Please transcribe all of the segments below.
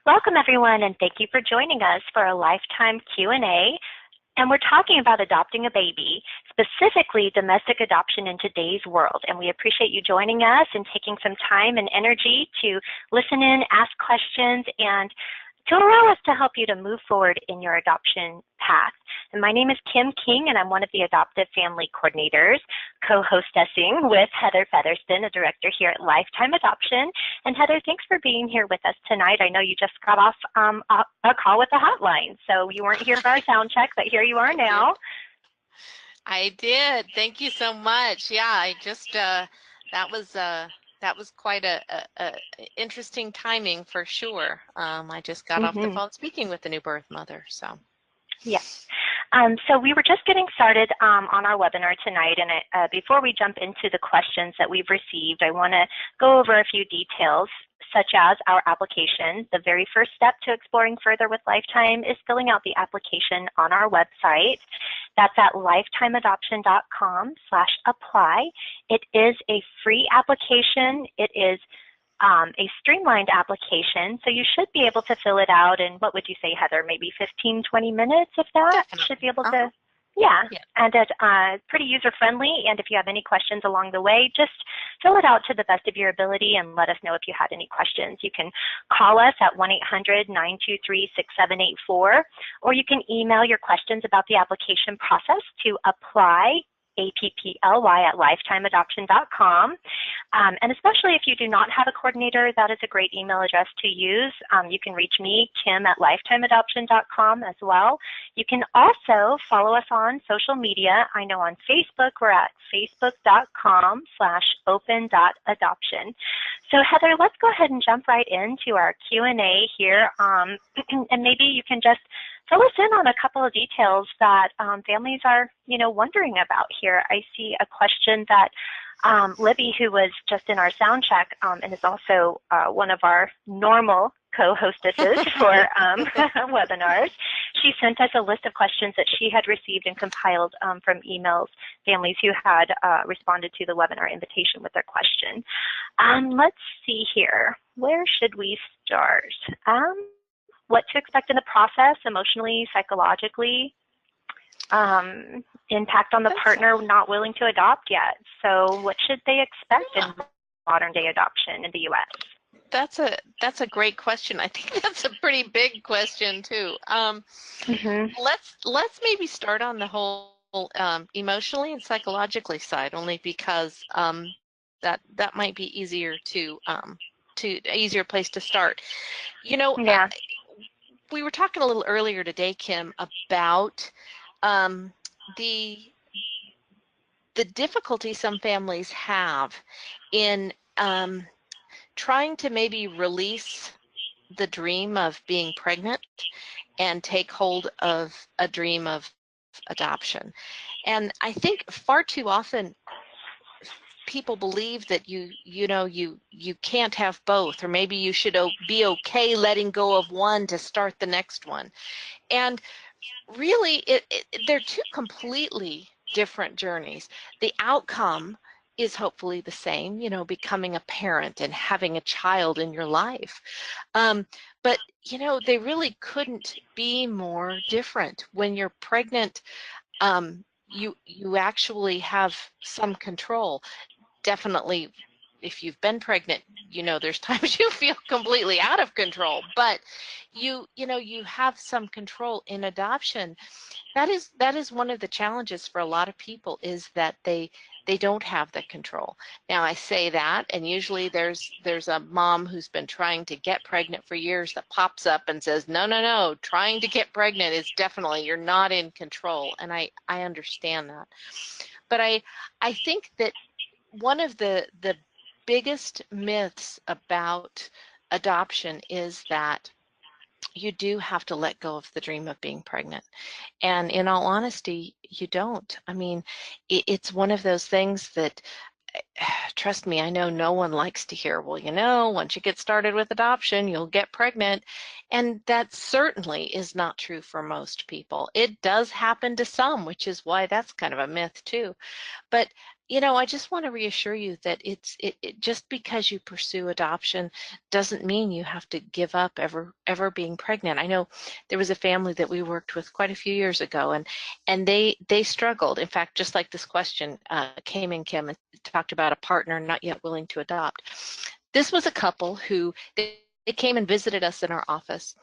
Welcome everyone, and thank you for joining us for a Lifetime Q&A. And we're talking about adopting a baby, specifically domestic adoption in today's world. And we appreciate you joining us and taking some time and energy to listen in, ask questions, and to allow us to help you to move forward in your adoption path. And my name is Kim King, and I'm one of the Adoptive Family Coordinators, co-hostessing with Heather Featherston, a director here at Lifetime Adoption. And Heather, thanks for being here with us tonight. I know you just got off a call with the hotline, so you weren't here for our sound check, but here you are now. I did. Thank you so much. Yeah, I just that was quite a interesting timing for sure. I just got off the phone speaking with the new birth mother. So yes. So we were just getting started on our webinar tonight, and before we jump into the questions that we've received, I want to go over a few details, such as our application. The very first step to exploring further with Lifetime is filling out the application on our website. That's at lifetimeadoption.com/apply. It is a free application. It is a streamlined application, so you should be able to fill it out in, what would you say, Heather, maybe 15, 20 minutes, if that? Definitely. Should be able to, yeah. And it's pretty user-friendly, and if you have any questions along the way, just fill it out to the best of your ability and let us know if you had any questions. You can call us at 1-800-923-6784, or you can email your questions about the application process to apply, APPLY, at lifetimeadoption.com. And especially if you do not have a coordinator, that is a great email address to use. You can reach me, Kim, at lifetimeadoption.com as well. You can also follow us on social media. I know on Facebook, we're at facebook.com/open.adoption. So Heather, let's go ahead and jump right into our Q&A here. And maybe you can just fill us in on a couple of details that families are, wondering about here. I see a question that Libby, who was just in our sound check and is also one of our normal co-hostesses for webinars, she sent us a list of questions that she had received and compiled from emails, families who had responded to the webinar invitation with their question. Let's see here. Where should we start? What to expect in the process, emotionally, psychologically, impact on the partner not willing to adopt yet. So what should they expect in modern day adoption in the U.S.? That's a great question. I think that's a pretty big question too. Let's maybe start on the whole emotionally and psychologically side, only because that might be easier to easier place to start. Yeah. We were talking a little earlier today, Kim, about the difficulty some families have in trying to maybe release the dream of being pregnant and take hold of a dream of adoption. And I think far too often people believe that you can't have both, or maybe you should be okay letting go of one to start the next one. And really, they're two completely different journeys. The outcome is hopefully the same, becoming a parent and having a child in your life. But, they really couldn't be more different. When you're pregnant, you actually have some control. Definitely, if you've been pregnant, there's times you feel completely out of control, but you have some control. In adoption, that is one of the challenges for a lot of people, is that they don't have the control. Now, I say that, and usually there's a mom who's been trying to get pregnant for years that pops up and says, no, trying to get pregnant is definitely, you're not in control. And I understand that. But I think that one of the biggest myths about adoption is that you do have to let go of the dream of being pregnant. And in all honesty, you don't. I mean, it's one of those things that, trust me, I know no one likes to hear, well, once you get started with adoption, you'll get pregnant. And that certainly is not true for most people. It does happen to some, which is why that's kind of a myth too. But I just want to reassure you that it just because you pursue adoption doesn't mean you have to give up ever being pregnant. I know there was a family that we worked with quite a few years ago, and they struggled. In fact, just like this question came in, Kim, and talked about a partner not yet willing to adopt. This was a couple who they came and visited us in our office,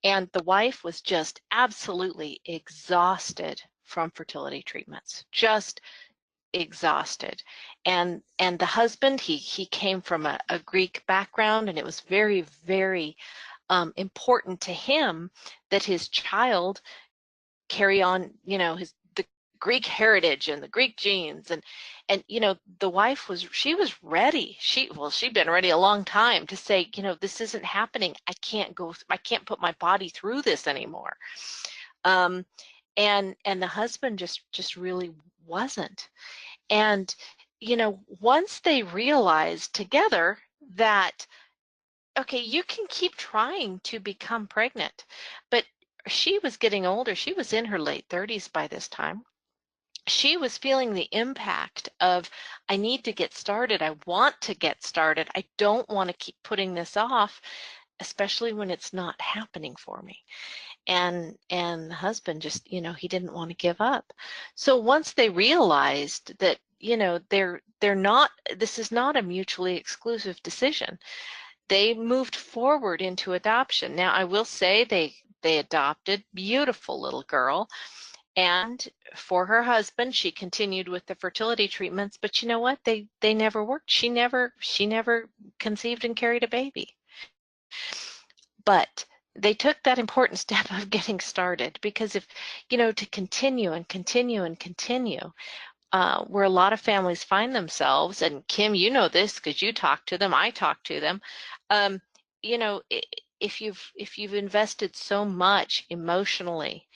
and the wife was just absolutely exhausted from fertility treatments, just exhausted. And the husband, he came from a Greek background, and it was very important to him that his child carry on, the Greek heritage and the Greek genes. And the wife she was ready. She'd been ready a long time to say, this isn't happening. I can't put my body through this anymore. And the husband just really wasn't. And, once they realized together that, okay, you can keep trying to become pregnant, but she was getting older. She was in her late 30s by this time. She was feeling the impact of, I need to get started. I want to get started. I don't want to keep putting this off, especially when it's not happening for me. And the husband just, he didn't want to give up. So once they realized that, they're not, this is not a mutually exclusive decision, they moved forward into adoption. Now, I will say they adopted beautiful little girl, and for her husband, she continued with the fertility treatments, but you know what? They never worked. She never conceived and carried a baby. But they took that important step of getting started, because if, to continue and continue and continue, where a lot of families find themselves, and Kim, you know this because you talk to them, I talk to them, um, if you've invested so much emotionally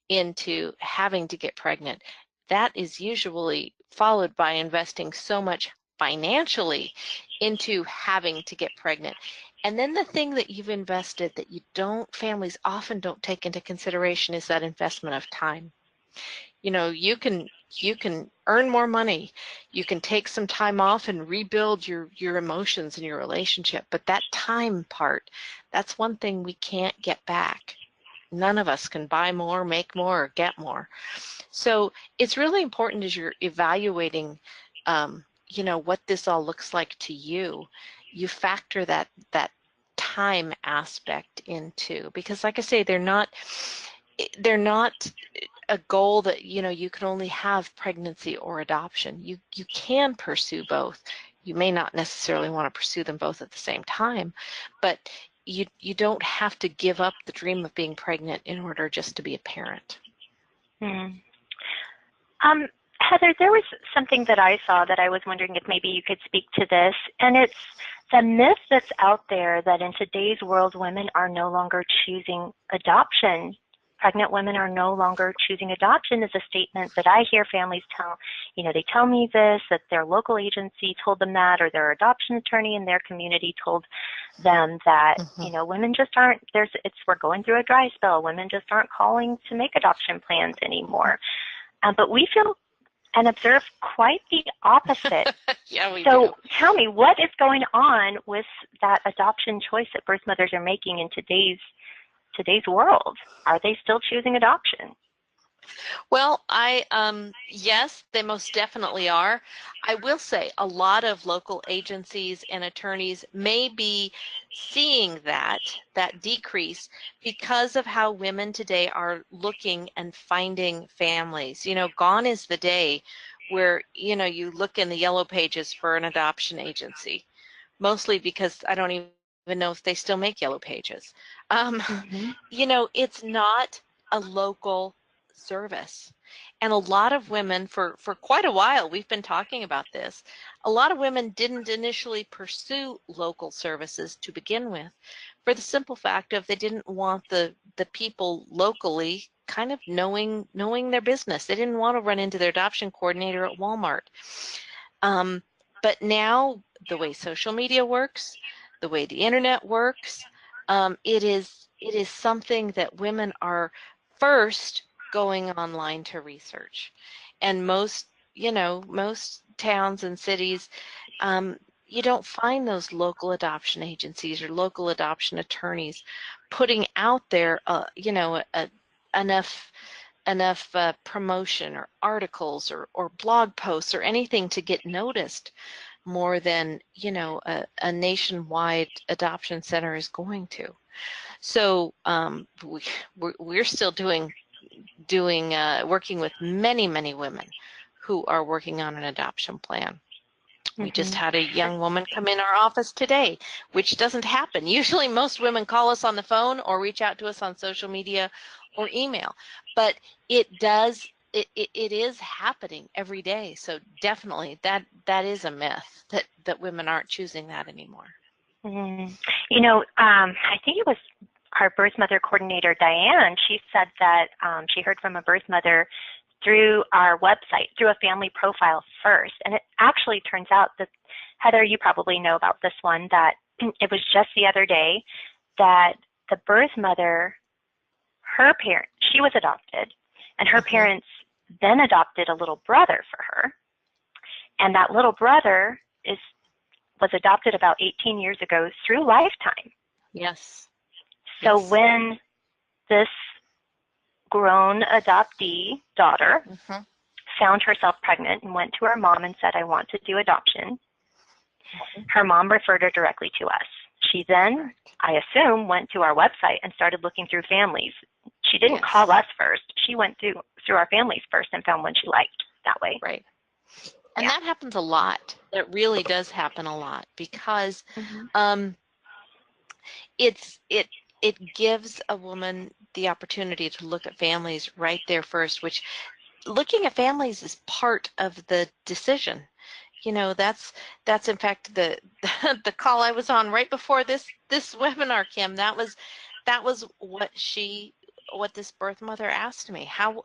into having to get pregnant, that is usually followed by investing so much financially into having to get pregnant. And then the thing that you've invested that families often don't take into consideration is that investment of time. You can earn more money, you can take some time off and rebuild your emotions and your relationship, but that time part, that's one thing we can't get back. None of us can buy more, make more, or get more. So it's really important as you're evaluating, what this all looks like to you, you factor that time aspect into, because like I say, they're not a goal that, you can only have pregnancy or adoption. You can pursue both. You may not necessarily want to pursue them both at the same time, but you don't have to give up the dream of being pregnant in order just to be a parent. Heather, there was something that I saw that I was wondering if maybe you could speak to this, and it's the myth that's out there that in today's world, women are no longer choosing adoption. Pregnant women are no longer choosing adoption is a statement that I hear families they tell me this, that their local agency told them that, or their adoption attorney in their community told them that, women just aren't, we're going through a dry spell. Women just aren't calling to make adoption plans anymore. But we feel and observe quite the opposite. Yeah, we do. So tell me, what is going on with that adoption choice that birth mothers are making in today's world? Are they still choosing adoption? Well, yes, they most definitely are. I will say a lot of local agencies and attorneys may be seeing that decrease because of how women today are looking and finding families. Gone is the day where, you look in the yellow pages for an adoption agency, mostly because I don't even know if they still make yellow pages. It's not a local service. And a lot of women, for quite a while, we've been talking about this, a lot of women didn't initially pursue local services to begin with, for the simple fact of they didn't want the people locally kind of knowing their business. They didn't want to run into their adoption coordinator at Walmart. But now, the way social media works, the way the internet works, it is something that women are first going online to research. And most, you know, most towns and cities, you don't find those local adoption agencies or local adoption attorneys putting out there, you know, enough promotion or articles or blog posts or anything to get noticed more than, you know, a nationwide adoption center is going to. So we're still working with many women who are working on an adoption plan. We just had a young woman come in our office today, which doesn't happen. Usually most women call us on the phone or reach out to us on social media or email, but it is happening every day. So definitely that is a myth that women aren't choosing that anymore. You know, I think it was our birth mother coordinator, Diane. She said that she heard from a birth mother through our website, through a family profile first. And it actually turns out that, Heather, you probably know about this one, that it was just the other day that the birth mother, her parent, she was adopted, and her parents then adopted a little brother for her. And that little brother was adopted about 18 years ago through Lifetime. Yes. So when this grown adoptee daughter found herself pregnant and went to her mom and said, I want to do adoption, her mom referred her directly to us. She then, I assume, went to our website and started looking through families. She didn't call us first. She went through our families first and found one she liked that way. Right. And that happens a lot. It really does happen a lot because it gives a woman the opportunity to look at families right there first, which looking at families is part of the decision. You know, that's in fact the the call I was on right before this webinar, Kim. That was what this birth mother asked me. How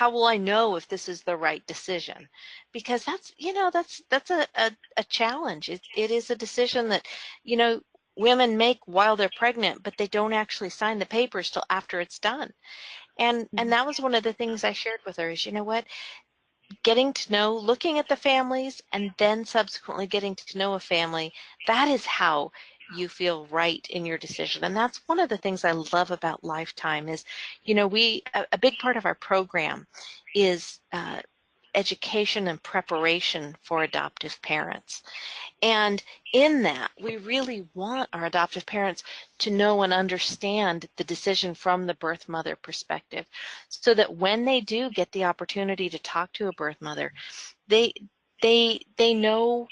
will I know if this is the right decision? Because that's, you know, that's a challenge. It is a decision that, you know, women make while they're pregnant, but they don't actually sign the papers till after it's done. And that was one of the things I shared with her is, you know what, getting to know, looking at the families, and then subsequently getting to know a family, that is how you feel right in your decision. And that's one of the things I love about Lifetime is, you know, a big part of our program is education and preparation for adoptive parents. And in that, we really want our adoptive parents to know and understand the decision from the birth mother perspective, so that when they do get the opportunity to talk to a birth mother, they know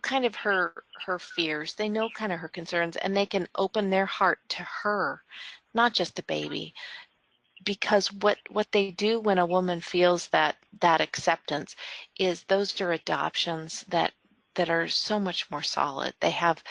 kind of her fears, they know kind of her concerns, and they can open their heart to her, not just the baby. Because what they do when a woman feels that acceptance is those are adoptions that are so much more solid. They have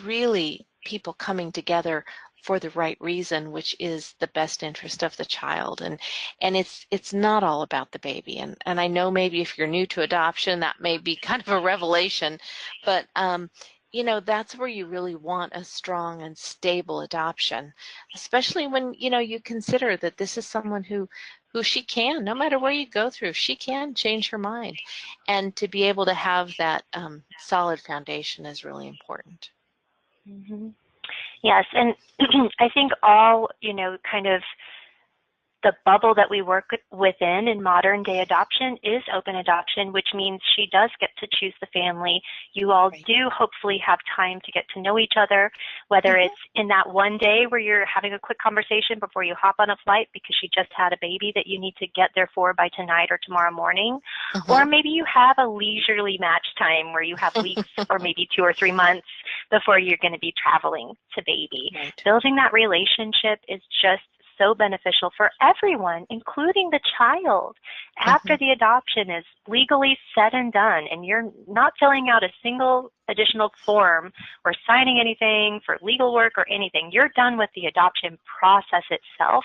really people coming together for the right reason, which is the best interest of the child. And it's not all about the baby. And I know maybe if you're new to adoption, that may be kind of a revelation, but you know, that's where you really want a strong and stable adoption, especially when, you know, you consider that this is someone who she can, no matter where you go through, she can change her mind. And to be able to have that solid foundation is really important. Yes, and I think all, you know, kind of the bubble that we work within in modern day adoption is open adoption, which means she does get to choose the family. You all do hopefully have time to get to know each other, whether it's in that one day where you're having a quick conversation before you hop on a flight because she just had a baby that you need to get there for by tonight or tomorrow morning, or maybe you have a leisurely match time where you have weeks or maybe 2 or 3 months before you're going to be traveling to baby. Building that relationship is just so beneficial for everyone, including the child. After the adoption is legally said and done, and you're not filling out a single additional form or signing anything for legal work or anything, you're done with the adoption process itself,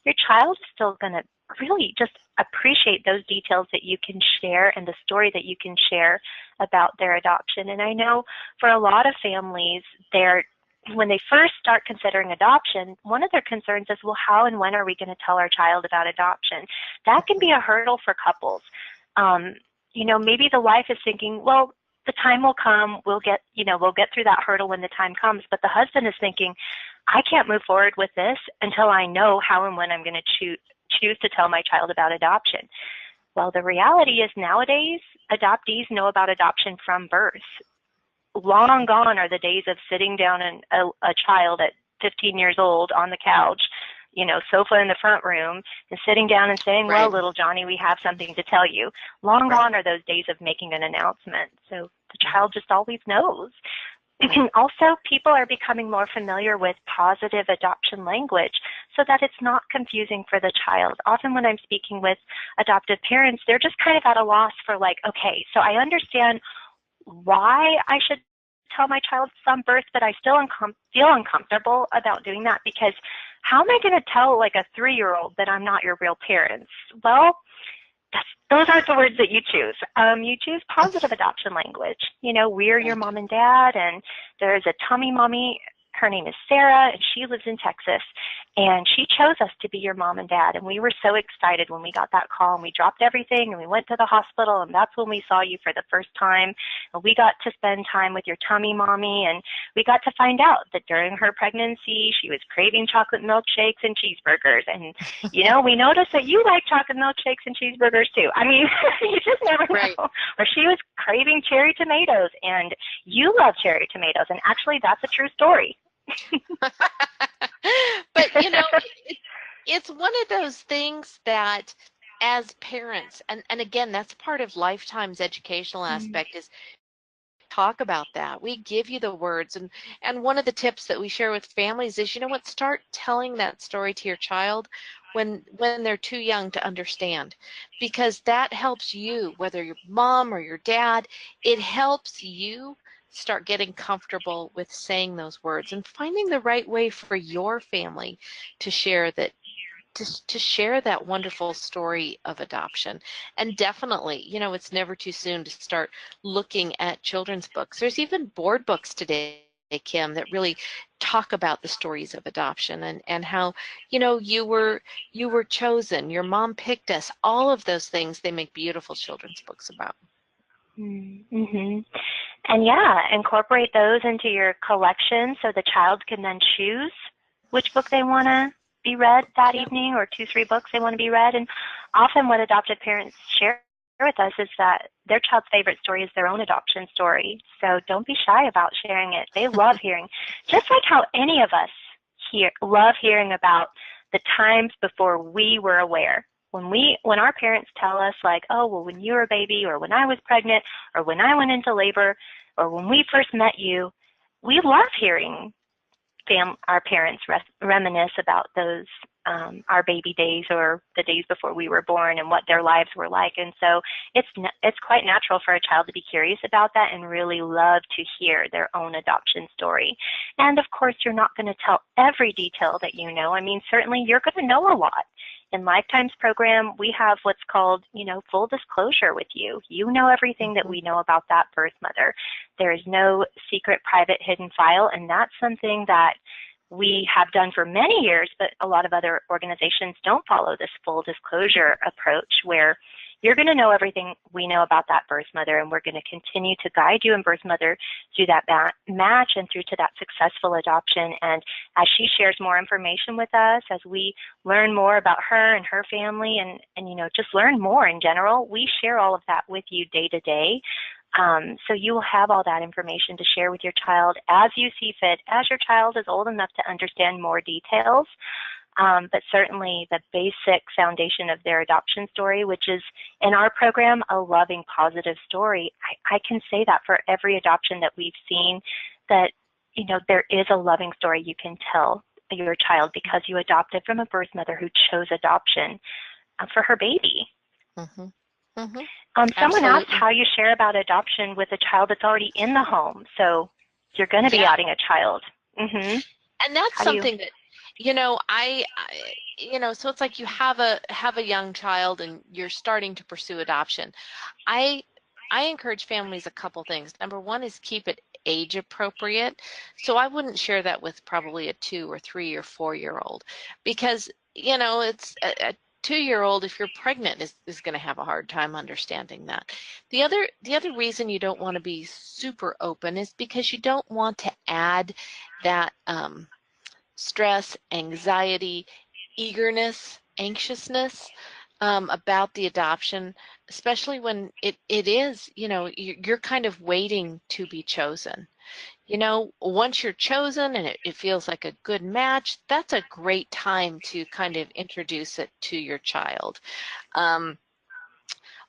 your child is still going to really just appreciate those details that you can share and the story that you can share about their adoption. And I know for a lot of families, they're when they first start considering adoption, one of their concerns is, well, how and when are we going to tell our child about adoption? That can be a hurdle for couples. Maybe the wife is thinking, well, the time will come, we'll get through that hurdle when the time comes. But the husband is thinking, I can't move forward with this until I know how and when I'm going to choose to tell my child about adoption. Well, the reality is nowadays, adoptees know about adoption from birth. Long gone are the days of sitting down a child at 15 years old on the couch, sofa in the front room, and sitting down and saying, Right. well, little Johnny, we have something to tell you. Long gone are those days of making an announcement. So the child just always knows. Also, people are becoming more familiar with positive adoption language so that it's not confusing for the child. Often when I'm speaking with adoptive parents, they're just kind of at a loss for like, okay, so I understand why I should tell my child from birth, but I still feel uncomfortable about doing that, because how am I going to tell like a 3-year-old that I'm not your real parents? Well, those aren't the words that you choose. You choose positive adoption language. We're your mom and dad, and there's a tummy mommy. Her name is Sarah, and she lives in Texas, and she chose us to be your mom and dad, and we were so excited when we got that call, and we dropped everything, and we went to the hospital, and that's when we saw you for the first time, and we got to spend time with your tummy mommy, and we got to find out that during her pregnancy, she was craving chocolate milkshakes and cheeseburgers, and, we noticed that you like chocolate milkshakes and cheeseburgers, too. I mean, you just never know. Or she was craving cherry tomatoes, and you love cherry tomatoes, and actually, that's a true story. But it's one of those things that as parents, and again, that's part of Lifetime's educational aspect, is talk about that. We give you the words, and one of the tips that we share with families is, start telling that story to your child when they're too young to understand, because that helps you, whether your mom or your dad, it helps you start getting comfortable with saying those words and finding the right way for your family to share that, to share that wonderful story of adoption. And definitely, it's never too soon to start looking at children's books. There's even board books today, Kim, that really talk about the stories of adoption and how, you were chosen, your mom picked us, all of those things. They make beautiful children's books about. Mm-hmm. And yeah, incorporate those into your collection so the child can then choose which book they want to be read that evening, or 2-3 books they want to be read. And often what adoptive parents share with us is that their child's favorite story is their own adoption story. So don't be shy about sharing it. They love hearing, just like how any of us love hearing about the times before we were aware. When our parents tell us like, oh, well, when you were a baby, or when I was pregnant, or when I went into labor, or when we first met you, we love hearing our parents reminisce about those our baby days, or the days before we were born, and what their lives were like. And so it's quite natural for a child to be curious about that and really love to hear their own adoption story. And of course, you're not going to tell every detail that you know. I mean, certainly you're going to know a lot. In Lifetime's program, we have what's called, full disclosure with you. You know everything that we know about that birth mother. There is no secret, private, hidden file, and that's something that we have done for many years, but a lot of other organizations don't follow this full disclosure approach, where you're going to know everything we know about that birth mother, and we're going to continue to guide you and birth mother through that match and through to that successful adoption. And as she shares more information with us, as we learn more about her and her family, and just learn more in general, we share all of that with you day to day. So you will have all that information to share with your child as you see fit, as your child is old enough to understand more details. But certainly the basic foundation of their adoption story, which is in our program a loving, positive story. I can say that for every adoption that we've seen, that there is a loving story you can tell your child because you adopted from a birth mother who chose adoption for her baby. Mm-hmm. Mm-hmm. Someone asked how you share about adoption with a child that's already in the home. So you're going to be outing a child. Mm-hmm. And that's something that, so it's like you have a young child and you're starting to pursue adoption. I encourage families a couple things. Number one is keep it age appropriate. So I wouldn't share that with probably a 2 or 3 or 4-year-old, because, you know, it's a 2-year-old, if you're pregnant, is going to have a hard time understanding that. The other reason you don't want to be super open is because you don't want to add that stress, anxiety, eagerness, anxiousness about the adoption, especially when it is, you know, you're kind of waiting to be chosen. You know, once you're chosen and it feels like a good match, that's a great time to kind of introduce it to your child.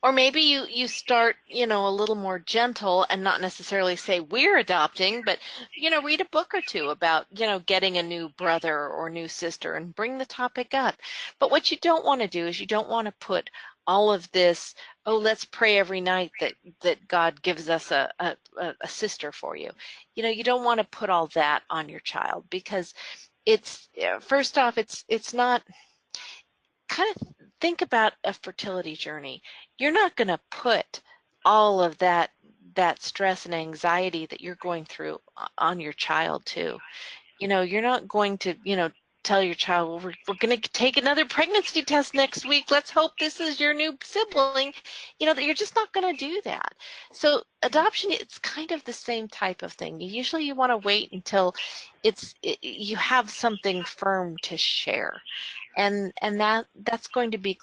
Or maybe you start, you know, a little more gentle and not necessarily say we're adopting, but, you know, read a book or two about, you know, getting a new brother or new sister and bring the topic up. But what you don't want to do is you don't want to put all of this, oh, let's pray every night that God gives us a sister for you. You know, you don't want to put all that on your child, because it's, first off, it's not, kind of think about a fertility journey. You're not going to put all of that stress and anxiety that you're going through on your child too. You know, you're not going to, you know, tell your child, well, we're going to take another pregnancy test next week. Let's hope this is your new sibling. You know, that you're just not going to do that. So adoption, it's kind of the same type of thing. Usually you want to wait until you have something firm to share. And that's going to be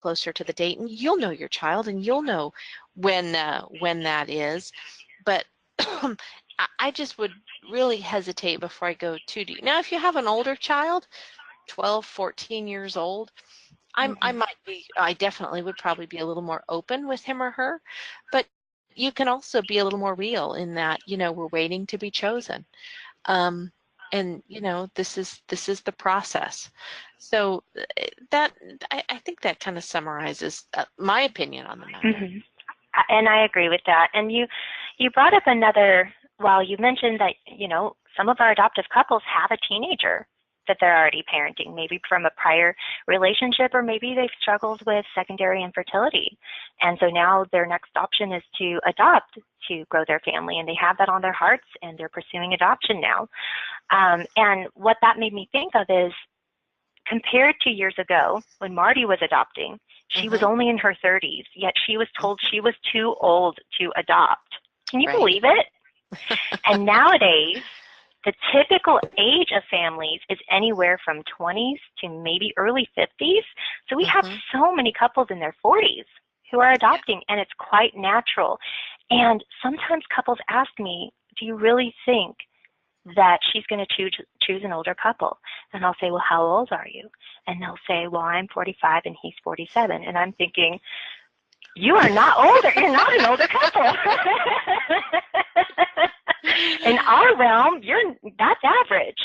closer to the date, and you'll know your child and you'll know when that is. But I just would really hesitate before I go too deep. Now, if you have an older child, 12, 14 years old, I definitely would probably be a little more open with him or her, but you can also be a little more real in that, you know, we're waiting to be chosen. And, you know, this is the process. So that, I think that kind of summarizes my opinion on the matter. Mm-hmm. And I agree with that. And you brought up another, well, you mentioned that, you know, some of our adoptive couples have a teenager that they're already parenting, maybe from a prior relationship, or maybe they've struggled with secondary infertility. And so now their next option is to adopt to grow their family, and they have that on their hearts and they're pursuing adoption now. And what that made me think of is, compared to years ago when Marty was adopting, she was only in her 30s, yet she was told she was too old to adopt. Can you believe it? And nowadays, the typical age of families is anywhere from 20s to maybe early 50s. So we have so many couples in their 40s who are adopting, and it's quite natural. And sometimes couples ask me, do you really think that she's going to choose an older couple? And I'll say, well, how old are you? And they'll say, well, I'm 45 and he's 47. And I'm thinking, you are not older. You're not an older couple. In our realm, that's average.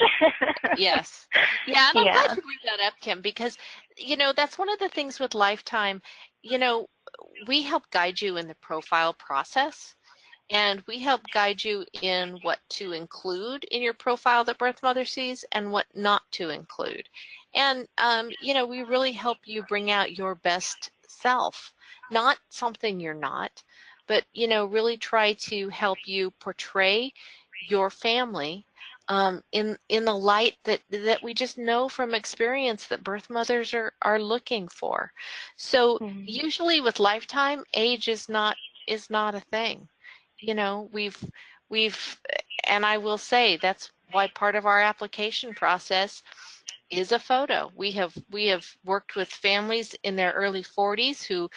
Yes. Yeah, and I'm glad you bring that up, Kim, because, you know, that's one of the things with Lifetime. You know, we help guide you in the profile process, and we help guide you in what to include in your profile that birth mother sees and what not to include. And, you know, we really help you bring out your best self, not something you're not, but, you know, really try to help you portray your family in the light that we just know from experience that birth mothers are looking for. So usually with Lifetime, age is not a thing. You know, we've, and I will say that's why part of our application process is a photo. We have worked with families in their early 40s who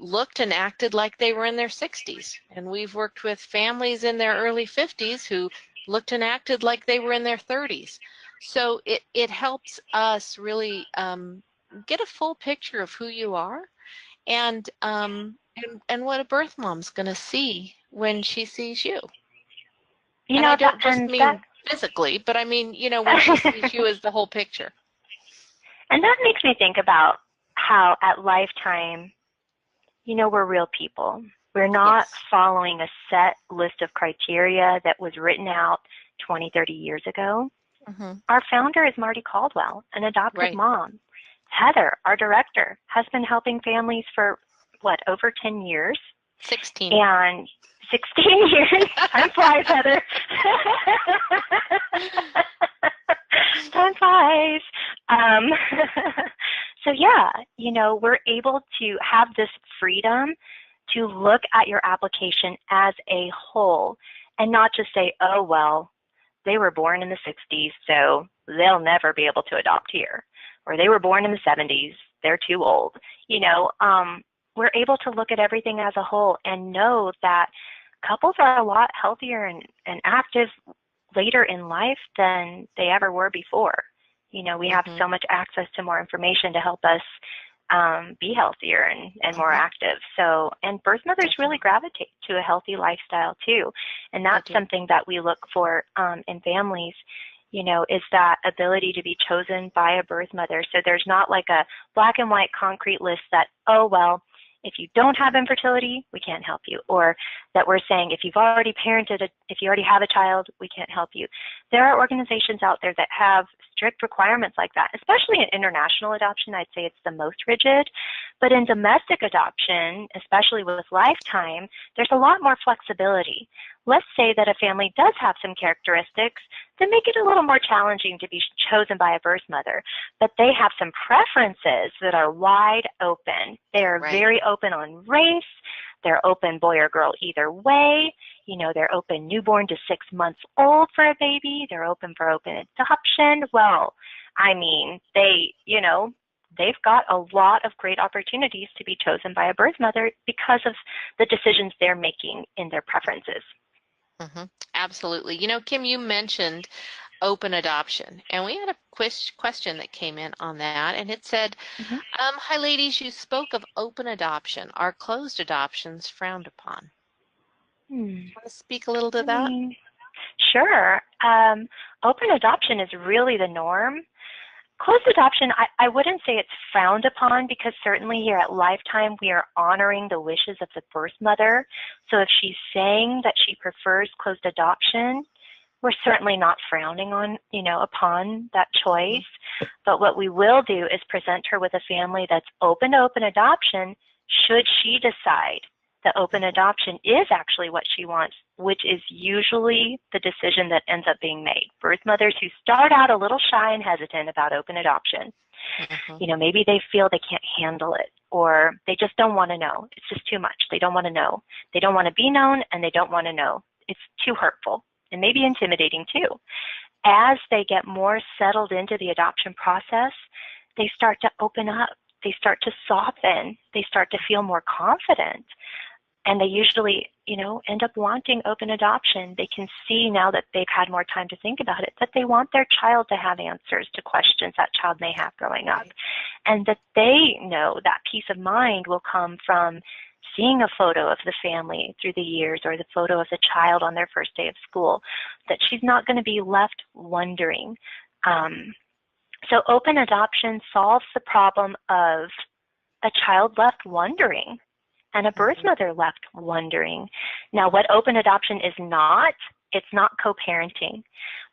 looked and acted like they were in their 60s. And we've worked with families in their early 50s who looked and acted like they were in their 30s. So it helps us really get a full picture of who you are, and what a birth mom's going to see when she sees you. You and know, I don't just mean physically, but I mean, you know, when she sees you as the whole picture. And that makes me think about how at Lifetime, you know, we're real people. We're not following a set list of criteria that was written out 20, 30 years ago. Our founder is Marty Caldwell, an adoptive mom. Heather, our director, has been helping families for, what, over 10 years? 16. And 16 years. Time flies, Heather. Time flies. So yeah, we're able to have this freedom to look at your application as a whole and not just say, oh, well, they were born in the 60s, so they'll never be able to adopt here. Or they were born in the 70s, they're too old. We're able to look at everything as a whole and know that couples are a lot healthier and active later in life than they ever were before. We have so much access to more information to help us be healthier and more active. So, and birth mothers really gravitate to a healthy lifestyle too. And that's something that we look for in families, is that ability to be chosen by a birth mother. So there's not like a black and white concrete list that, oh, well, if you don't have infertility, we can't help you. Or that we're saying, if you've already parented, if you already have a child, we can't help you. There are organizations out there that have strict requirements like that, especially in international adoption. I'd say it's the most rigid. But in domestic adoption, especially with Lifetime, there's a lot more flexibility. Let's say that a family does have some characteristics that make it a little more challenging to be chosen by a birth mother, but they have some preferences that are wide open. They are very open on race. They're open boy or girl either way. They're open newborn to 6 months old for a baby. They're open for open adoption. Well, they've got a lot of great opportunities to be chosen by a birth mother because of the decisions they're making in their preferences. Absolutely. Kim, you mentioned open adoption, and we had a question that came in on that, and it said, hi ladies, you spoke of open adoption. Are closed adoptions frowned upon? Want to speak a little to that? Sure. Open adoption is really the norm. Closed adoption, I wouldn't say it's frowned upon, because certainly here at Lifetime we are honoring the wishes of the birth mother. So if she's saying that she prefers closed adoption, we're certainly not frowning on, upon that choice. But what we will do is present her with a family that's open to open adoption should she decide that open adoption is actually what she wants, which is usually the decision that ends up being made. Birth mothers who start out a little shy and hesitant about open adoption, maybe they feel they can't handle it, or they just don't want to know. It's just too much. They don't want to know. They don't want to be known, and they don't want to know. It's too hurtful and maybe intimidating too. As they get more settled into the adoption process, they start to open up. They start to soften. They start to feel more confident. And they usually, end up wanting open adoption. They can see now that they've had more time to think about it, that they want their child to have answers to questions that child may have growing up. And that they know that peace of mind will come from seeing a photo of the family through the years, or the photo of the child on their first day of school, that she's not going to be left wondering. So open adoption solves the problem of a child left wondering and a birth mother left wondering. Now, what open adoption is not, it's not co-parenting.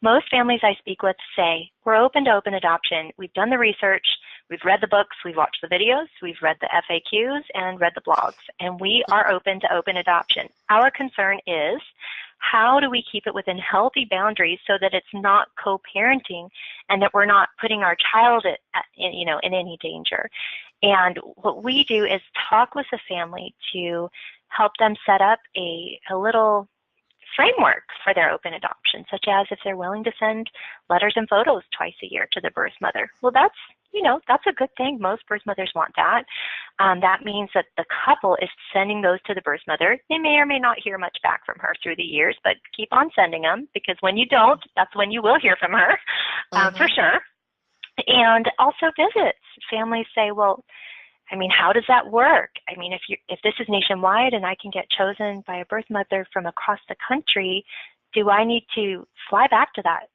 Most families I speak with say, we're open to open adoption. We've done the research, we've read the books, we've watched the videos, we've read the FAQs and read the blogs, and we are open to open adoption. Our concern is, how do we keep it within healthy boundaries so that it's not co-parenting and that we're not putting our child in any danger? And what we do is talk with the family to help them set up a little framework for their open adoption, such as if they're willing to send letters and photos twice a year to the birth mother. Well, that's a good thing. Most birth mothers want that. That means that the couple is sending those to the birth mother. They may or may not hear much back from her through the years, but keep on sending them, because when you don't, that's when you will hear from her, for sure. And also visits. Families say, well, how does that work? If this is nationwide and I can get chosen by a birth mother from across the country, do I need to fly back to that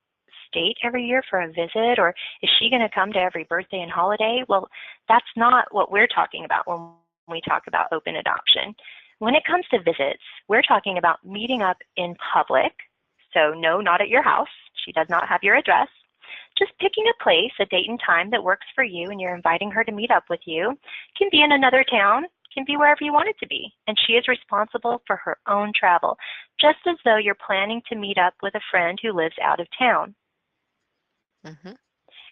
state every year for a visit, or is she going to come to every birthday and holiday? Well, that's not what we're talking about when we talk about open adoption. When it comes to visits, we're talking about meeting up in public. So no, not at your house. She does not have your address. Just picking a place, a date and time that works for you, and you're inviting her to meet up with you. It can be in another town, can be wherever you want it to be, and she is responsible for her own travel, just as though you're planning to meet up with a friend who lives out of town.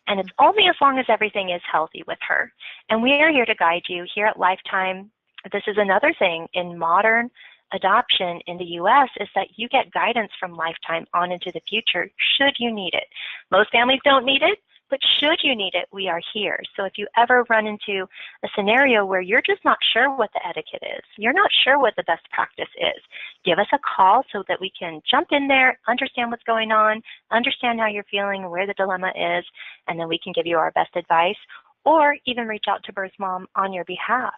And it's only as long as everything is healthy with her. And we are here to guide you here at Lifetime. This is another thing in modern adoption in the U.S. is that you get guidance from Lifetime on into the future should you need it. Most families don't need it, but should you need it, we are here. So if you ever run into a scenario where you're just not sure what the etiquette is, you're not sure what the best practice is, give us a call so that we can jump in there, understand what's going on, understand how you're feeling, where the dilemma is, and then we can give you our best advice, or even reach out to birth mom on your behalf.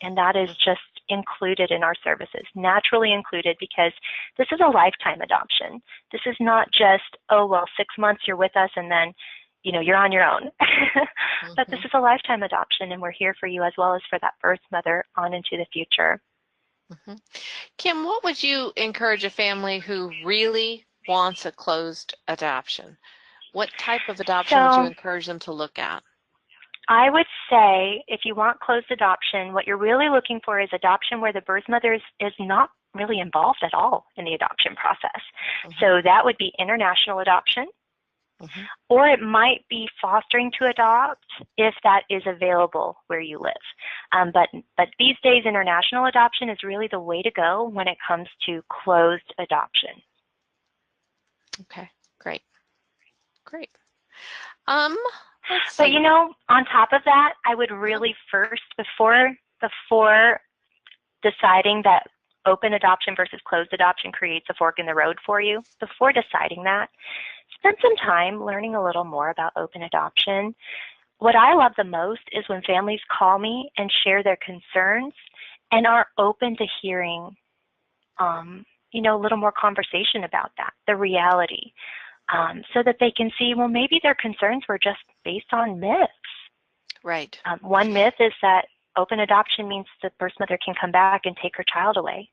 And that is just included in our services, naturally included, because this is a lifetime adoption. This is not just, oh, well, 6 months you're with us and then, you know, you're on your own. But this is a lifetime adoption, and we're here for you as well as for that birth mother on into the future. Kim, what would you encourage a family who really wants a closed adoption? What type of adoption would you encourage them to look at? I would say if you want closed adoption, what you're really looking for is adoption where the birth mother is not really involved at all in the adoption process. So that would be international adoption, or it might be fostering to adopt if that is available where you live. But these days, international adoption is really the way to go when it comes to closed adoption. Okay, great. Great. But you know, on top of that, I would really first, before deciding that open adoption versus closed adoption creates a fork in the road for you, before deciding that, spend some time learning a little more about open adoption. What I love the most is when families call me and share their concerns and are open to hearing, you know, a little more conversation about that, the reality. So that they can see, well, maybe their concerns were just based on myths. Right. One myth is that open adoption means the birth mother can come back and take her child away.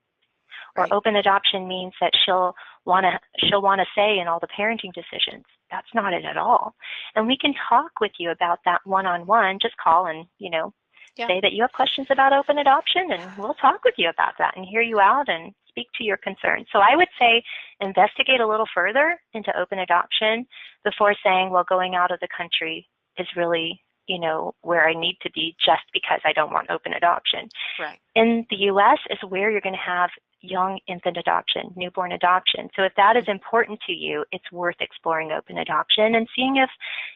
Or open adoption means that she'll want to say in all the parenting decisions. That's not it at all. And we can talk with you about that one-on-one. Just call and, you know, say that you have questions about open adoption, and we'll talk with you about that and hear you out and speak to your concerns. So I would say investigate a little further into open adoption before saying, well, going out of the country is really, you know, where I need to be just because I don't want open adoption. Right. In the U.S. is where you're going to have young infant adoption, newborn adoption. So if that is important to you, it's worth exploring open adoption and seeing if,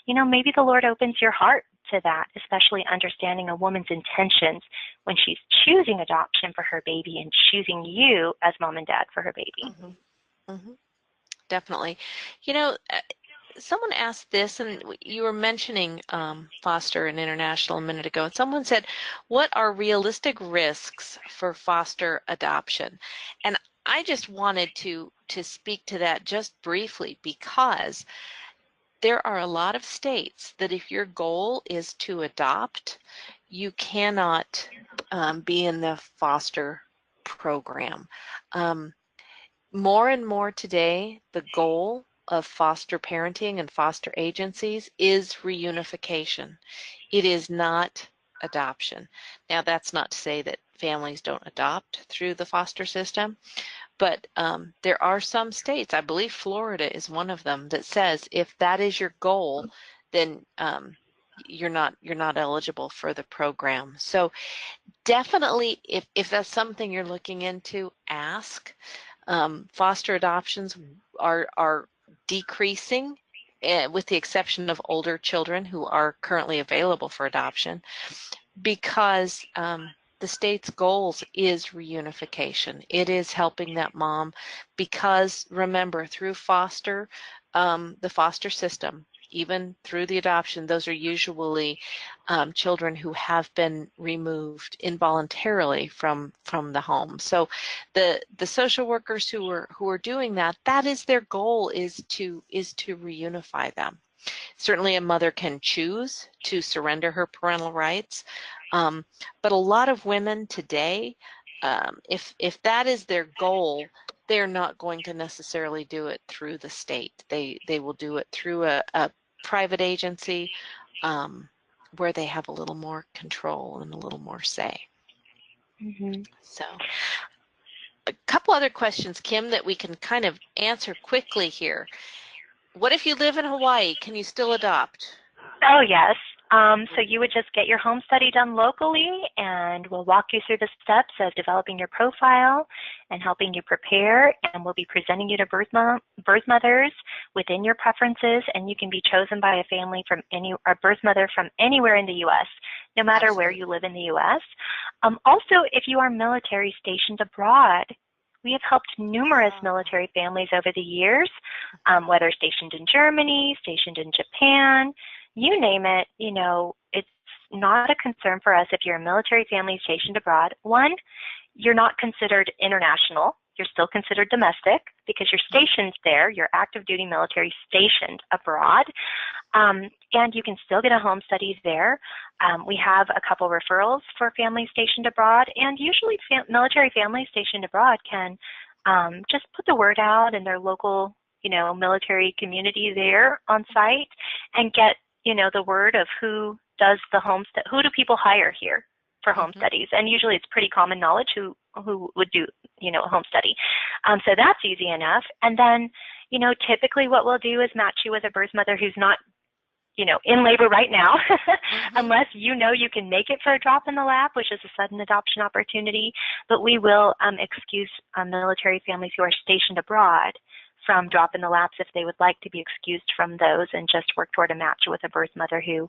you know, maybe the Lord opens your heart to that, especially understanding a woman's intentions when she's choosing adoption for her baby and choosing you as mom and dad for her baby. Definitely. You know, someone asked this, and you were mentioning foster and international a minute ago, and someone said, what are realistic risks for foster adoption? And I just wanted to speak to that just briefly, because there are a lot of states that if your goal is to adopt, you cannot be in the foster program. More and more today, the goal of foster parenting and foster agencies is reunification. It is not adoption. Now, that's not to say that families don't adopt through the foster system, but there are some states, I believe Florida is one of them, that says if that is your goal, then you're not eligible for the program. So definitely, if that's something you're looking into, ask. Foster adoptions are decreasing, with the exception of older children who are currently available for adoption, because the state's goals is reunification. It is helping that mom, because remember, through foster, the foster system, even through the adoption, those are usually children who have been removed involuntarily from the home. So the social workers who are doing that is their goal, is to reunify them. Certainly a mother can choose to surrender her parental rights, but a lot of women today, if that is their goal, they're not going to necessarily do it through the state. They will do it through a private agency, where they have a little more control and a little more say. Mm-hmm. So a couple other questions, Kim, that we can kind of answer quickly here. What if you live in Hawaii? Can you still adopt? Oh, yes. So you would just get your home study done locally, and we'll walk you through the steps of developing your profile and helping you prepare, and we'll be presenting you to birth mothers within your preferences, and you can be chosen by a family from or birth mother from anywhere in the U.S., no matter Absolutely. where you live in the U.S. Also, if you are military stationed abroad, we have helped numerous military families over the years, whether stationed in Germany, stationed in Japan, you name it. It's not a concern for us if you're a military family stationed abroad. One, you're not considered international. You're still considered domestic because you're stationed there. You're active duty military stationed abroad. And you can still get a home study there. We have a couple referrals for families stationed abroad, and usually military families stationed abroad can just put the word out in their local, military community there on site and get, the word of who does the who do people hire here for home studies. And usually it's pretty common knowledge who would do, a home study. So that's easy enough. And then, typically what we'll do is match you with a birth mother who's not in labor right now, unless you can make it for a drop in the lap, which is a sudden adoption opportunity. But we will excuse military families who are stationed abroad from drop in the laps if they would like to be excused from those, and just work toward a match with a birth mother who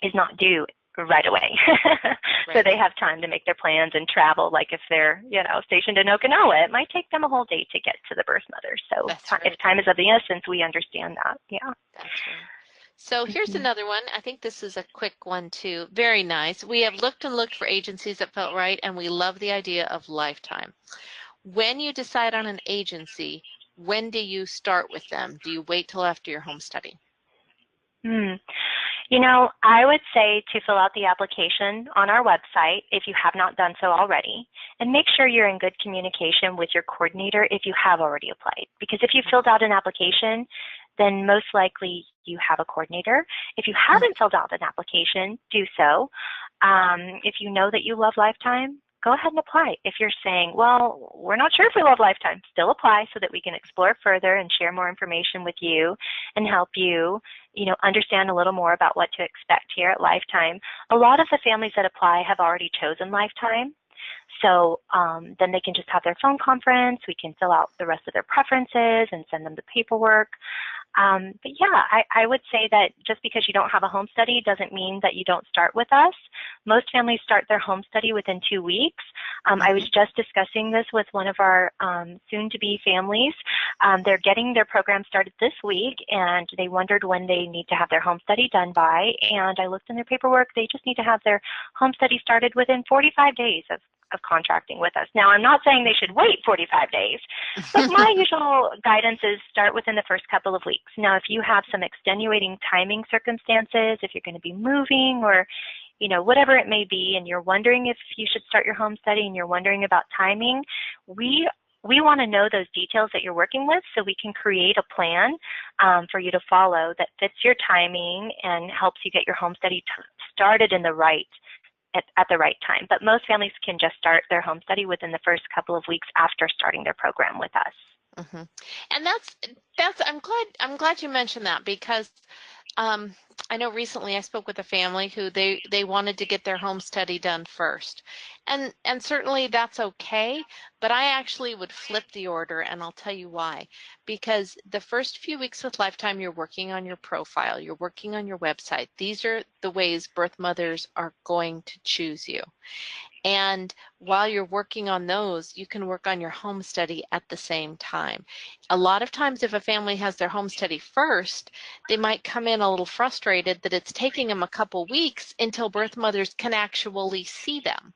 is not due right away. So they have time to make their plans and travel. Like if they're, stationed in Okinawa, it might take them a whole day to get to the birth mother. So if time is of the essence, we understand that. Yeah. That's right. So here's another one. I think this is a quick one too. Very nice. We have looked and looked for agencies that felt right, and we love the idea of Lifetime. When you decide on an agency, when do you start with them? Do you wait till after your home study? I would say to fill out the application on our website if you have not done so already, and make sure you're in good communication with your coordinator if you have already applied. Because if you filled out an application, then most likely you have a coordinator. If you haven't filled out an application, do so. If you know that you love Lifetime, go ahead and apply. If you're saying, well, we're not sure if we love Lifetime, still apply so that we can explore further and share more information with you and help you, understand a little more about what to expect here at Lifetime. A lot of the families that apply have already chosen Lifetime. So then they can just have their phone conference. We can fill out the rest of their preferences and send them the paperwork. But yeah, I would say that just because you don't have a home study doesn't mean that you don't start with us. Most families start their home study within 2 weeks. I was just discussing this with one of our soon-to-be families. They're getting their program started this week, and they wondered when they need to have their home study done by. And I looked in their paperwork. They just need to have their home study started within 45 days of contracting with us. Now, I'm not saying they should wait 45 days, but my usual guidance is start within the first couple of weeks. Now, if you have some extenuating timing circumstances, if you're going to be moving or, whatever it may be, and you're wondering if you should start your home study and you're wondering about timing, we want to know those details that you're working with so we can create a plan for you to follow that fits your timing and helps you get your home study started in the at the right time. But most families can just start their home study within the first couple of weeks after starting their program with us. And that's I'm glad you mentioned that, because I know recently I spoke with a family who they wanted to get their home study done first. And certainly that's okay, but I actually would flip the order, and I'll tell you why. Because the first few weeks with Lifetime, you're working on your profile, you're working on your website. These are the ways birth mothers are going to choose you. And while you're working on those, you can work on your home study at the same time. A lot of times if a family has their home study first, they might come in a little frustrated that it's taking them a couple weeks until birth mothers can actually see them.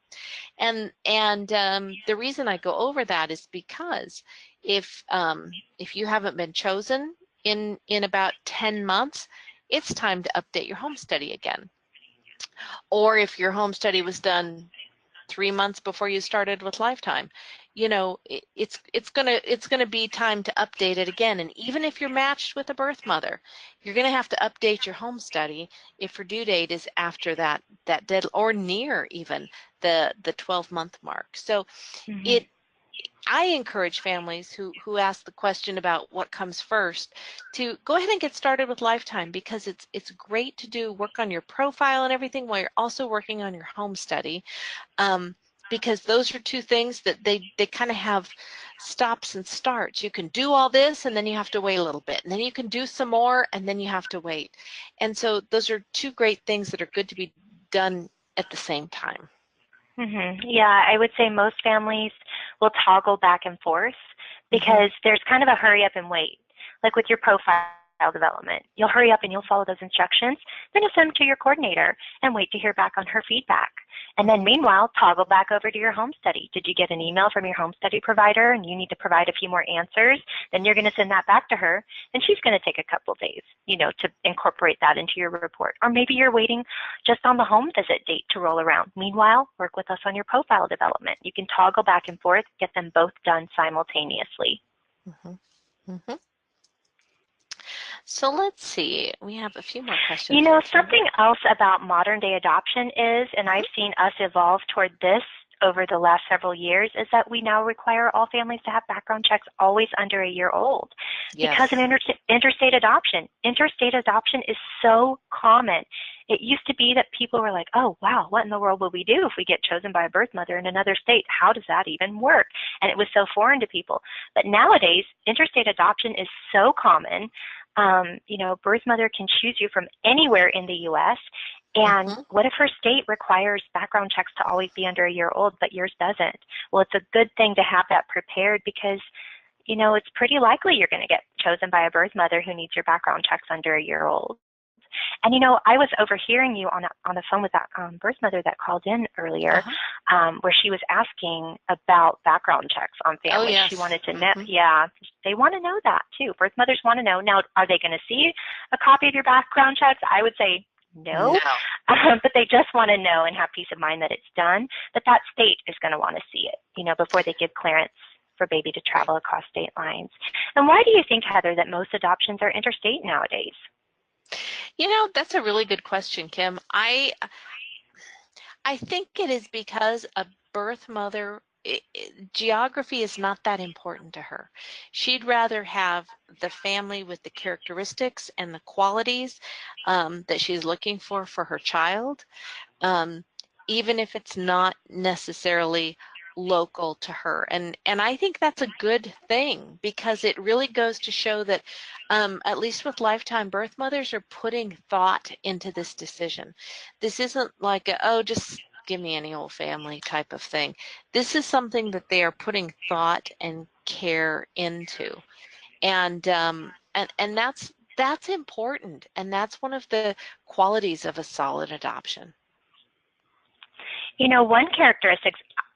And the reason I go over that is because if you haven't been chosen in about 10 months, it's time to update your home study again. Or if your home study was done 3 months before you started with Lifetime, it's gonna be time to update it again. And even if you're matched with a birth mother, you're gonna have to update your home study if your due date is after that deadline, or near even the 12-month mark. So I encourage families who ask the question about what comes first to go ahead and get started with Lifetime, because it's great to do work on your profile and everything while you're also working on your home study, because those are two things that they kind of have stops and starts. You can do all this and then you have to wait a little bit, and then you can do some more and then you have to wait. And so those are two great things that are good to be done at the same time. Yeah, I would say most families will toggle back and forth because there's kind of a hurry up and wait. Like with your profile development, you'll hurry up and you'll follow those instructions, then you'll send them to your coordinator and wait to hear back on her feedback. And then meanwhile, toggle back over to your home study. Did you get an email from your home study provider and you need to provide a few more answers? Then you're going to send that back to her, and she's going to take a couple days, to incorporate that into your report. Or maybe you're waiting just on the home visit date to roll around. Meanwhile, work with us on your profile development. You can toggle back and forth, get them both done simultaneously. So let's see, we have a few more questions. Something else about modern day adoption is, and I've seen us evolve toward this over the last several years, is that we now require all families to have background checks always under a year old because of interstate adoption. Interstate adoption is so common. It used to be that people were like, oh, wow, what in the world will we do if we get chosen by a birth mother in another state? How does that even work? And it was so foreign to people. But nowadays, interstate adoption is so common. Birth mother can choose you from anywhere in the U.S., and what if her state requires background checks to always be under a year old, but yours doesn't? Well, it's a good thing to have that prepared because, it's pretty likely you're going to get chosen by a birth mother who needs your background checks under a year old. And, I was overhearing you on the phone with that birth mother that called in earlier, where she was asking about background checks on families. Oh, yes. She wanted to know. Yeah, they want to know that, too. Birth mothers want to know. Now, are they going to see a copy of your background checks? I would say no. But they just want to know and have peace of mind that it's done. But that state is going to want to see it, before they give clearance for baby to travel across state lines. And why do you think, Heather, that most adoptions are interstate nowadays? That's a really good question, Kim. I think it is because a birth mother, geography is not that important to her. She'd rather have the family with the characteristics and the qualities that she's looking for her child, even if it's not necessarily local to her. And I think that's a good thing because it really goes to show that at least with Lifetime, birth mothers are putting thought into this decision. This isn't like just give me any old family type of thing. This is something that they are putting thought and care into. And that's important, and that's one of the qualities of a solid adoption.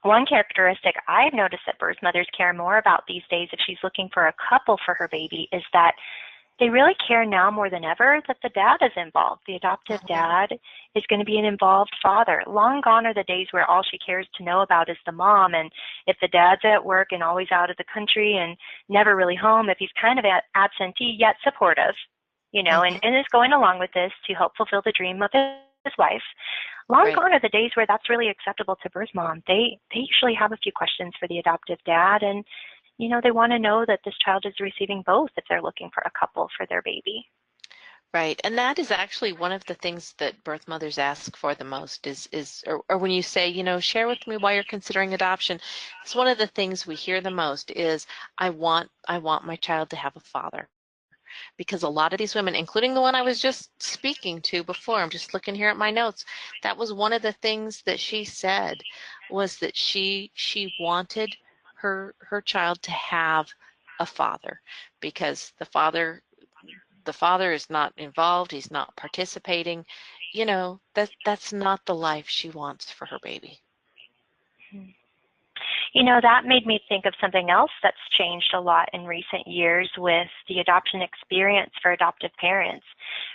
One characteristic I've noticed that birth mothers care more about these days if she's looking for a couple for her baby is that they really care now more than ever that the dad is involved. The adoptive dad is going to be an involved father. Long gone are the days where all she cares to know about is the mom, and if the dad's at work and always out of the country and never really home, if he's kind of absentee yet supportive, and is going along with this to help fulfill the dream of his wife. Long gone are the days where that's really acceptable to birth mom. They usually have a few questions for the adoptive dad, and they want to know that this child is receiving both if they're looking for a couple for their baby. Right, and that is actually one of the things that birth mothers ask for the most or when you say, share with me why you're considering adoption. It's one of the things we hear the most is, I want my child to have a father. Because a lot of these women, including the one I was just speaking to before, I'm just looking here at my notes, that was one of the things that she said, was that she wanted her child to have a father, because the father is not involved, he's not participating, that's not the life she wants for her baby. That made me think of something else that's changed a lot in recent years with the adoption experience for adoptive parents.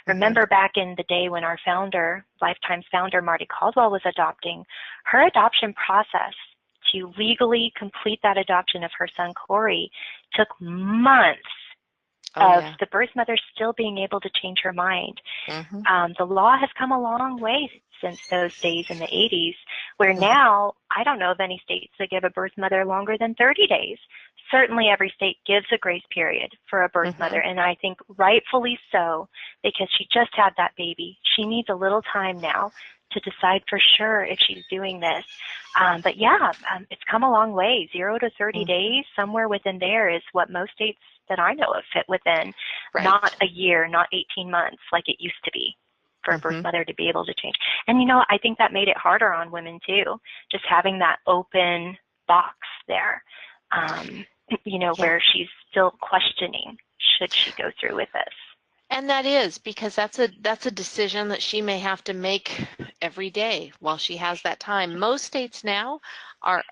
Remember back in the day when our founder, Lifetime's founder, Marty Caldwell, was adopting, her adoption process to legally complete that adoption of her son, Corey, took months. Oh, of yeah. the birth mother still being able to change her mind. Mm-hmm. The law has come a long way since those days in the 80s, where Mm-hmm. now I don't know of any states that give a birth mother longer than 30 days. Certainly every state gives a grace period for a birth Mm-hmm. mother, and I think rightfully so, because she just had that baby. She needs a little time now to decide for sure if she's doing this. But yeah, it's come a long way. 0 to 30 Mm-hmm. days, somewhere within there is what most states that I know of fit within. Right. Not a year, not 18 months like it used to be for a birth Mm-hmm. mother to be able to change. And I think that made it harder on women too, just having that open box there, Yeah. where she's still questioning, should she go through with this? And that is because that's a decision that she may have to make every day while she has that time. Most states now are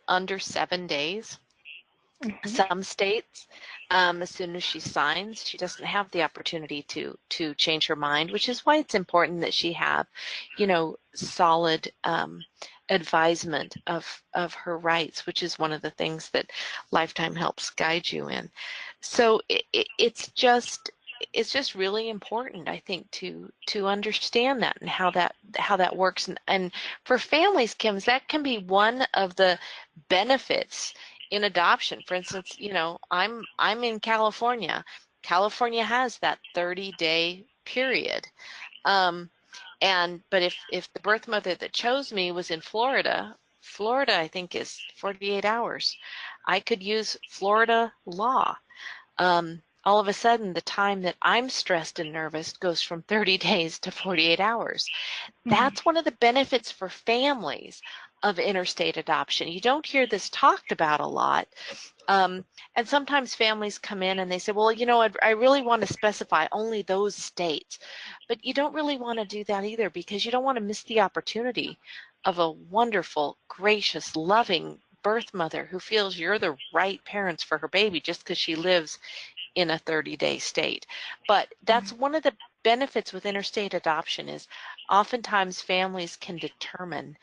under 7 days. Mm-hmm. Some states, as soon as she signs, she doesn't have the opportunity to change her mind, which is why it's important that she have, solid advisement of her rights, which is one of the things that Lifetime helps guide you in. So it's just really important, I think, to understand that and how that works. And for families, Kim, that can be one of the benefits in adoption. For instance, I'm in California. California has that 30-day period. But if the birth mother that chose me was in Florida, Florida I think is 48 hours. I could use Florida law. All of a sudden, the time that I'm stressed and nervous goes from 30 days to 48 hours. That's one of the benefits for families of interstate adoption. You don't hear this talked about a lot. And sometimes families come in and they say, well, I really want to specify only those states. But you don't really want to do that either, because you don't want to miss the opportunity of a wonderful, gracious, loving birth mother who feels you're the right parents for her baby just because she lives in a 30-day state. But that's one of the benefits with interstate adoption, is oftentimes families can determine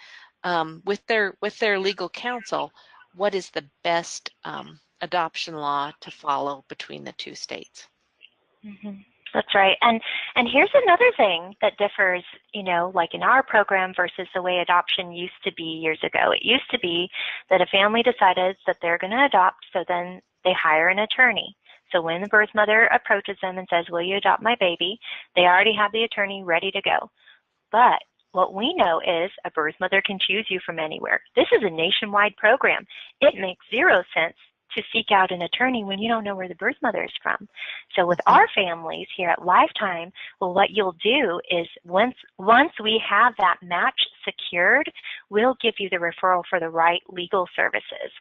with their legal counsel what is the best adoption law to follow between the two states. Mm-hmm. That's right. And here's another thing that differs, like in our program versus the way adoption used to be years ago. It used to be that a family decided that they're going to adopt, so then they hire an attorney. So when the birth mother approaches them and says, will you adopt my baby, they already have the attorney ready to go. But what we know is a birth mother can choose you from anywhere. This is a nationwide program. It makes zero sense to seek out an attorney when you don't know where the birth mother is from. So with our families here at Lifetime, well, what you'll do is once we have that match secured, we'll give you the referral for the right legal services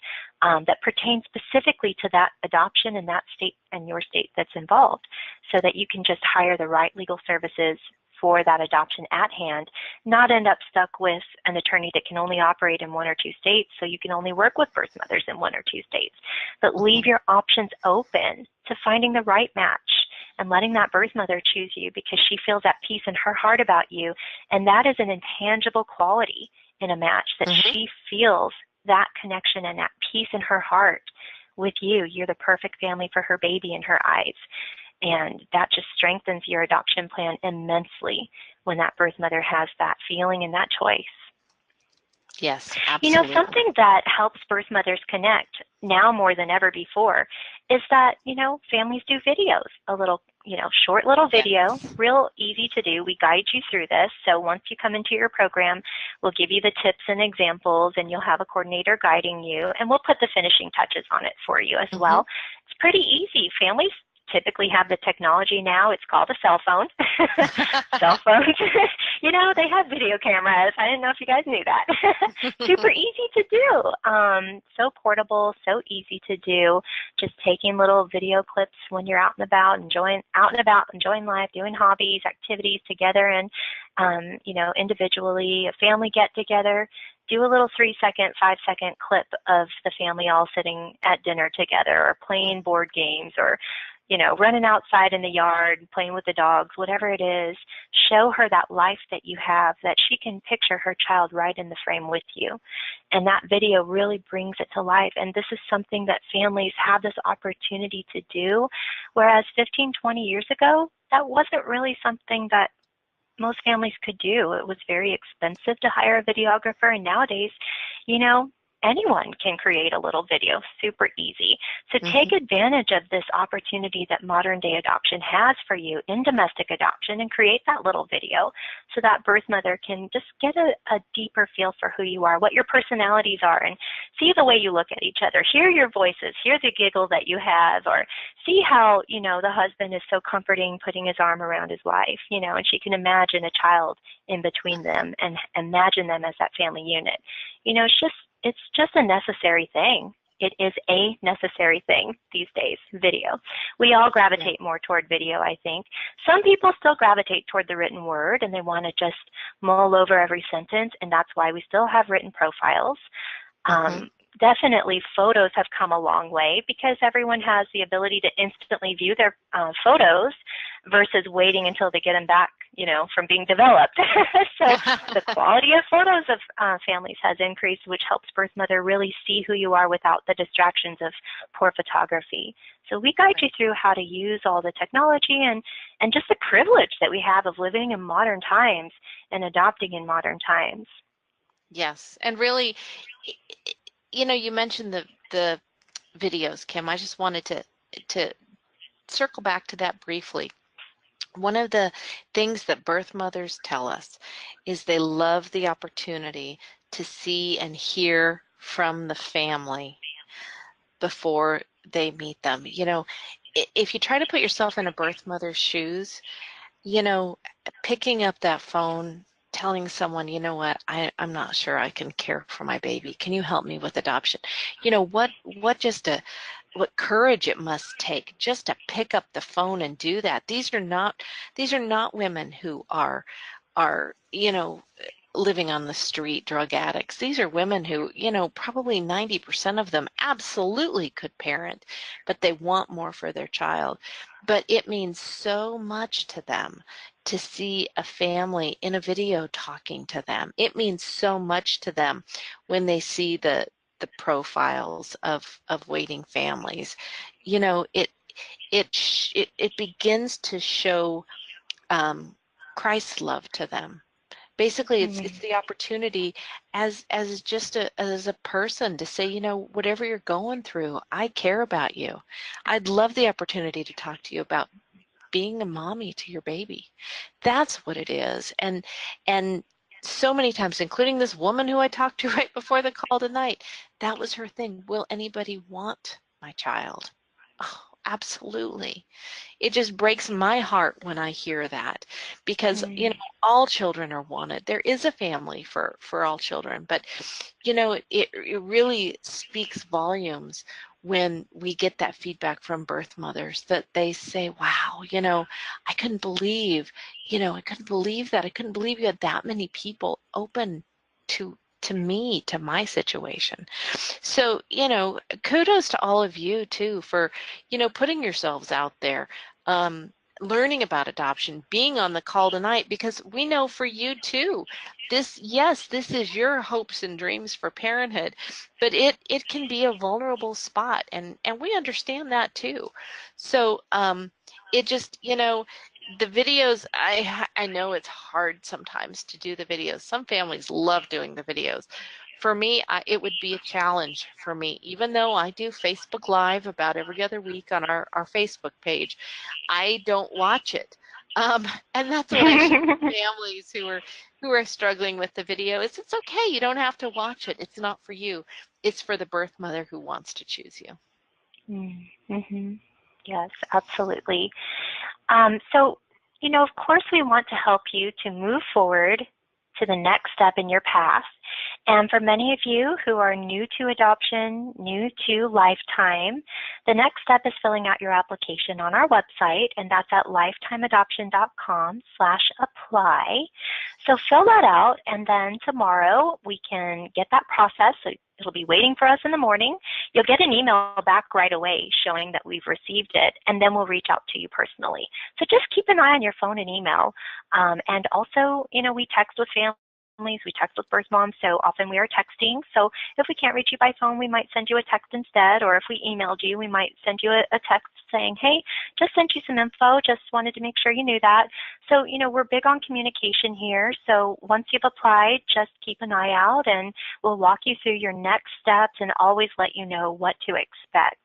that pertain specifically to that adoption in that state and your state that's involved, so that you can just hire the right legal services for that adoption at hand, not end up stuck with an attorney that can only operate in 1 or 2 states, so you can only work with birth mothers in 1 or 2 states. But leave your options open to finding the right match and letting that birth mother choose you, because she feels at peace in her heart about you. And that is an intangible quality in a match, that she feels that connection and that peace in her heart with you. You're the perfect family for her baby in her eyes. And that just strengthens your adoption plan immensely when that birth mother has that feeling and that choice. Yes, absolutely. Something that helps birth mothers connect now more than ever before is that, families do videos, a little, short little video, real easy to do. We guide you through this. So once you come into your program, we'll give you the tips and examples, and you'll have a coordinator guiding you, and we'll put the finishing touches on it for you as well. It's pretty easy. Families typically have the technology now. It's called a cell phone. Cell phones, they have video cameras. I didn't know if you guys knew that. Super easy to do. So portable, so easy to do. Just taking little video clips when you're out and about, enjoying life, doing hobbies, activities together, and individually, a family get together. Do a little 3-second, 5-second clip of the family all sitting at dinner together, or playing board games, or you know, running outside in the yard, playing with the dogs, whatever it is. Show her that life that you have, that she can picture her child right in the frame with you. And that video really brings it to life. And this is something that families have this opportunity to do, whereas 15, 20 years ago, that wasn't really something that most families could do. It was very expensive to hire a videographer, and nowadays, you know, anyone can create a little video, super easy. So take advantage of this opportunity that modern day adoption has for you in domestic adoption and create that little video so that birth mother can just get a deeper feel for who you are, what your personalities are, and see the way you look at each other, hear your voices, hear the giggle that you have, or see how, you know, the husband is so comforting putting his arm around his wife, you know, and she can imagine a child in between them and imagine them as that family unit. You know, it's just a necessary thing. It is a necessary thing these days, video. We all gravitate more toward video, I think. Some people still gravitate toward the written word, and they want to just mull over every sentence, and that's why we still have written profiles. Definitely photos have come a long way because everyone has the ability to instantly view their photos versus waiting until they get them back, you know, from being developed. So the quality of photos of families has increased, which helps birth mother really see who you are without the distractions of poor photography. So we guide you through how to use all the technology and just the privilege that we have of living in modern times and adopting in modern times. Yes, and really, you know, you mentioned the videos, Kim. I just wanted to circle back to that briefly. One of the things that birth mothers tell us is they love the opportunity to see and hear from the family before they meet them. You know, if you try to put yourself in a birth mother's shoes, you know, picking up that phone, telling someone, you know what, I'm not sure I can care for my baby. Can you help me with adoption? You know, what courage it must take just to pick up the phone and do that. These are not women who are, you know, living on the street, drug addicts. These are women who, you know, probably 90% of them absolutely could parent, but they want more for their child. But it means so much to them to see a family in a video talking to them. It means so much to them when they see the profiles of waiting families. You know, it begins to show Christ's love to them. Basically, it's the opportunity as just as a person to say, you know, whatever you're going through, I care about you. I'd love the opportunity to talk to you about being a mommy to your baby. That's what it is. And so many times, including this woman who I talked to right before the call tonight, that was her thing. Will anybody want my child? Oh, absolutely. It just breaks my heart when I hear that because, you know, all children are wanted. There is a family for all children, but, you know, it really speaks volumes when we get that feedback from birth mothers that they say, wow, you know, I couldn't believe that. I couldn't believe you had that many people open to me, to my situation. So, you know, kudos to all of you too for, you know, putting yourselves out there, learning about adoption, being on the call tonight, because we know for you too, this is your hopes and dreams for parenthood, but it can be a vulnerable spot, and we understand that too. So it just, you know, the videos, I know it's hard sometimes to do the videos. Some families love doing the videos. For me, it would be a challenge for me, even though I do Facebook Live about every other week on our Facebook page. I don't watch it. And that's what I share with families who are struggling with the video. It's okay. You don't have to watch it. It's not for you. It's for the birth mother who wants to choose you. Yes, absolutely. So, you know, of course we want to help you to move forward to the next step in your path. And for many of you who are new to adoption, new to Lifetime, the next step is filling out your application on our website, and that's at lifetimeadoption.com/apply. So fill that out, and then tomorrow we can get that process. So it'll be waiting for us in the morning. You'll get an email back right away showing that we've received it, and then we'll reach out to you personally. So just keep an eye on your phone and email. And also, we text with families. We text with birth moms, so often we are texting. So if we can't reach you by phone, we might send you a text instead, or if we emailed you, we might send you a text saying, hey, just sent you some info, just wanted to make sure you knew that. So, we're big on communication here. So once you've applied, just keep an eye out, and we'll walk you through your next steps and always let you know what to expect.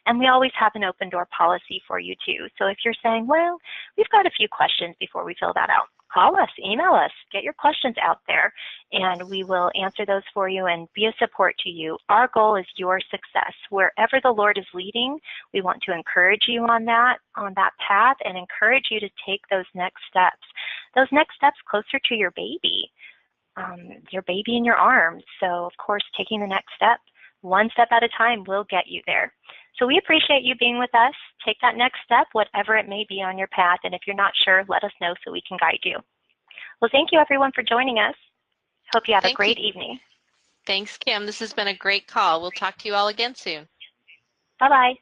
And we always have an open door policy for you too. So if you're saying, well, we've got a few questions before we fill that out, call us, email us, get your questions out there, and we will answer those for you and be a support to you. Our goal is your success. Wherever the Lord is leading, we want to encourage you on that path, and encourage you to take those next steps closer to your baby in your arms. So of course, taking the next step, one step at a time, will get you there. So we appreciate you being with us. Take that next step, whatever it may be on your path. And if you're not sure, let us know so we can guide you. Well, thank you everyone for joining us. Hope you have a great evening. Thanks, Kim. This has been a great call. We'll talk to you all again soon. Bye-bye.